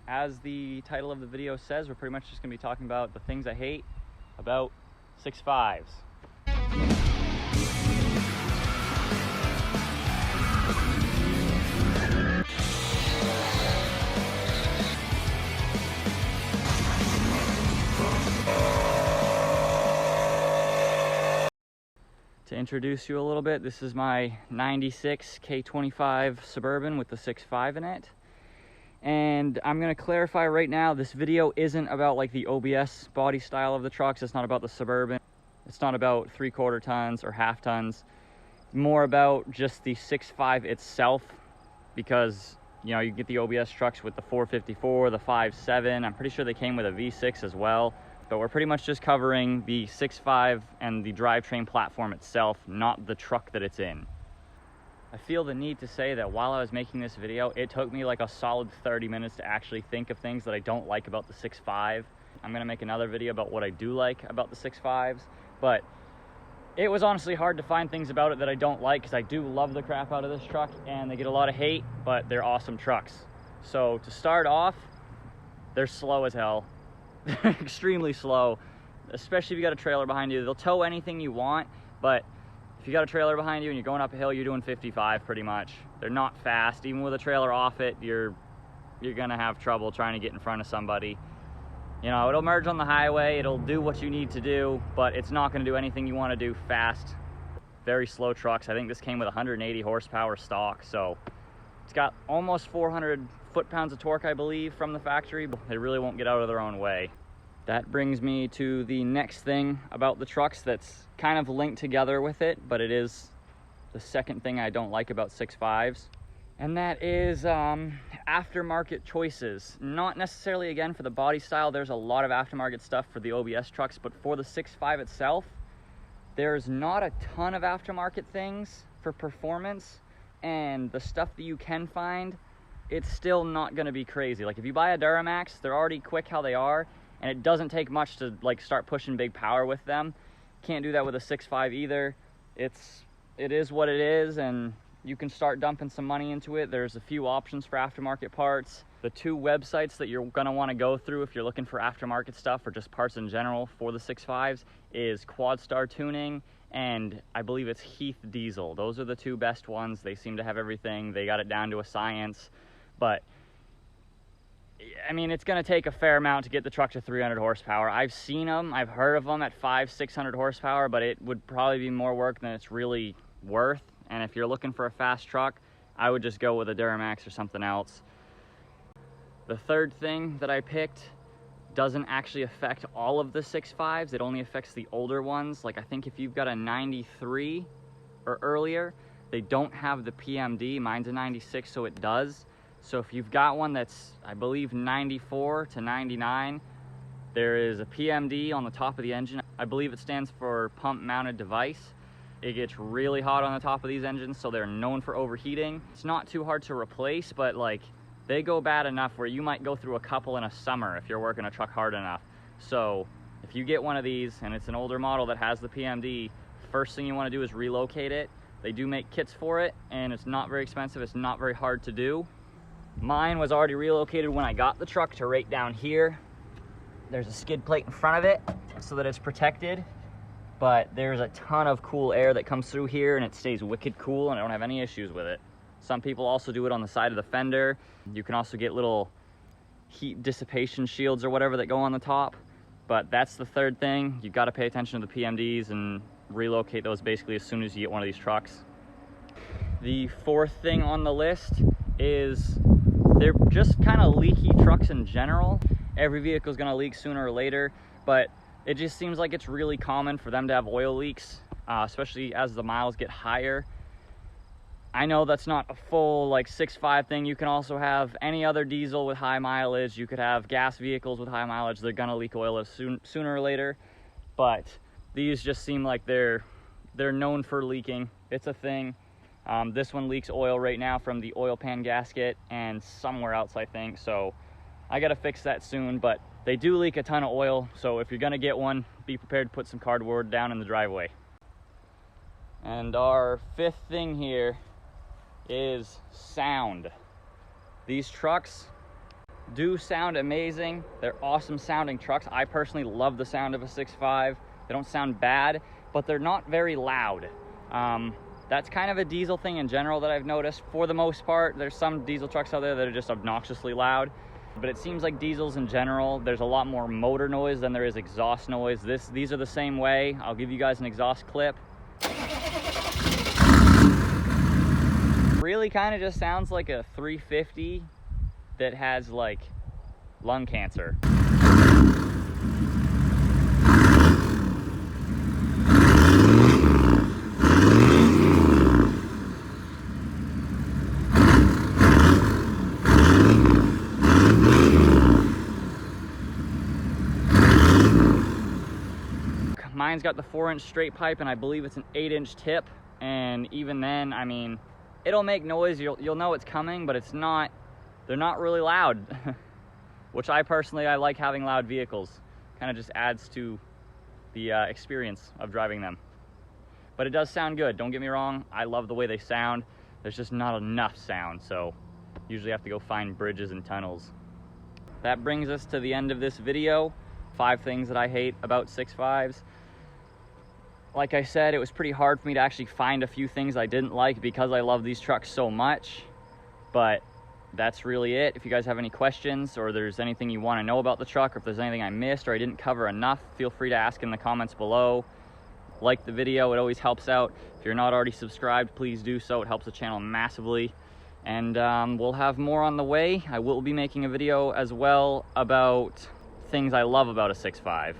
as the title of the video says, we're pretty much just going to be talking about the things I hate about 6.5s. To introduce you a little bit, this is my 96 K25 Suburban with the 6.5 in it. And I'm going to clarify right now, this video isn't about like the OBS body style of the trucks. It's not about the Suburban. It's not about 3/4 tons or half tons. It's more about just the 6.5 itself, because you know, you get the OBS trucks with the 454, the 5.7. I'm pretty sure they came with a V6 as well. But we're pretty much just covering the 6.5 and the drivetrain platform itself, not the truck that it's in. I feel the need to say that while I was making this video, it took me like a solid 30 minutes to actually think of things that I don't like about the 6.5. I'm gonna make another video about what I do like about the 6.5s, but it was honestly hard to find things about it that I don't like, because I do love the crap out of this truck and they get a lot of hate, but they're awesome trucks. So to start off, they're slow as hell. Extremely slow, especially if you got a trailer behind you. They'll tow anything you want, but if you got a trailer behind you and you're going up a hill, you're doing 55 pretty much. They're not fast. Even with a trailer off it, you're gonna have trouble trying to get in front of somebody. You know, it'll merge on the highway, it'll do what you need to do, but it's not gonna do anything you want to do fast. Very slow trucks. I think this came with 180 horsepower stock, so it's got almost 400 foot-pounds of torque, I believe, from the factory. They really won't get out of their own way. That brings me to the next thing about the trucks that's kind of linked together with it, but it is the second thing I don't like about 6.5s. And that is aftermarket choices. Not necessarily, again, for the body style. There's a lot of aftermarket stuff for the OBS trucks, but for the 6.5 itself, there's not a ton of aftermarket things for performance. And the stuff that you can find, it's still not going to be crazy. Like if you buy a Duramax, they're already quick how they are, and it doesn't take much to like start pushing big power with them. Can't do that with a 6.5 either. It is what it is, and you can start dumping some money into it. There's a few options for aftermarket parts. The two websites that you're going to want to go through if you're looking for aftermarket stuff or just parts in general for the 6.5s is Quadstar Tuning, and I believe it's Heath Diesel. Those are the two best ones. They seem to have everything. They got it down to a science. But I mean, it's going to take a fair amount to get the truck to 300 horsepower. I've seen them, I've heard of them at 500-600 horsepower, but it would probably be more work than it's really worth. And if you're looking for a fast truck, I would just go with a Duramax or something else. The third thing that I picked doesn't actually affect all of the 6.5s. It only affects the older ones. Like I think if you've got a 93 or earlier, they don't have the PMD. Mine's a 96, so it does. So if you've got one that's, I believe, 94 to 99, there is a PMD on the top of the engine. I believe it stands for pump mounted device. It gets really hot on the top of these engines, so they're known for overheating. It's not too hard to replace, but like they go bad enough where you might go through a couple in a summer if you're working a truck hard enough. So if you get one of these and it's an older model that has the PMD, first thing you want to do is relocate it. They do make kits for it, and it's not very expensive. It's not very hard to do. Mine was already relocated when I got the truck to right down here. There's a skid plate in front of it so that it's protected, but there's a ton of cool air that comes through here and it stays wicked cool, and I don't have any issues with it. Some people also do it on the side of the fender. You can also get little heat dissipation shields or whatever that go on the top, but that's the third thing. You've got to pay attention to the PMDs and relocate those basically as soon as you get one of these trucks. The fourth thing on the list is they're just kind of leaky trucks in general. Every vehicle is going to leak sooner or later, but it just seems like it's really common for them to have oil leaks, especially as the miles get higher. I know that's not a full like 6.5 thing. You can also have any other diesel with high mileage. You could have gas vehicles with high mileage. They're going to leak oil sooner or later, but these just seem like they're known for leaking. It's a thing. This one leaks oil right now from the oil pan gasket and somewhere else, I think. So I got to fix that soon, but they do leak a ton of oil. So if you're going to get one, be prepared to put some cardboard down in the driveway. And our fifth thing here is sound. These trucks, do sound amazing. They're awesome sounding trucks. I personally love the sound of a 6.5. They don't sound bad, but they're not very loud. That's kind of a diesel thing in general that I've noticed. For the most part, there's some diesel trucks out there that are just obnoxiously loud, but it seems like diesels in general, there's a lot more motor noise than there is exhaust noise. These are the same way. I'll give you guys an exhaust clip. Really kind of just sounds like a 350 that has like lung cancer. Mine's got the 4-inch straight pipe, and I believe it's an 8-inch tip, and even then, I mean, it'll make noise. You'll know it's coming, but they're not really loud. Which I like having loud vehicles. Kind of just adds to the experience of driving them. But it does sound good, don't get me wrong. I love the way they sound. There's just not enough sound, so usually have to go find bridges and tunnels. That brings us to the end of this video. 5 things that I hate about 6.5s. Like I said, it was pretty hard for me to actually find a few things I didn't like because I love these trucks so much. But that's really it. If you guys have any questions, or there's anything you want to know about the truck, or if there's anything I missed or I didn't cover enough, feel free to ask in the comments below. Like the video, it always helps out. If you're not already subscribed, please do so. It helps the channel massively. And we'll have more on the way. I will be making a video as well about things I love about a 6.5.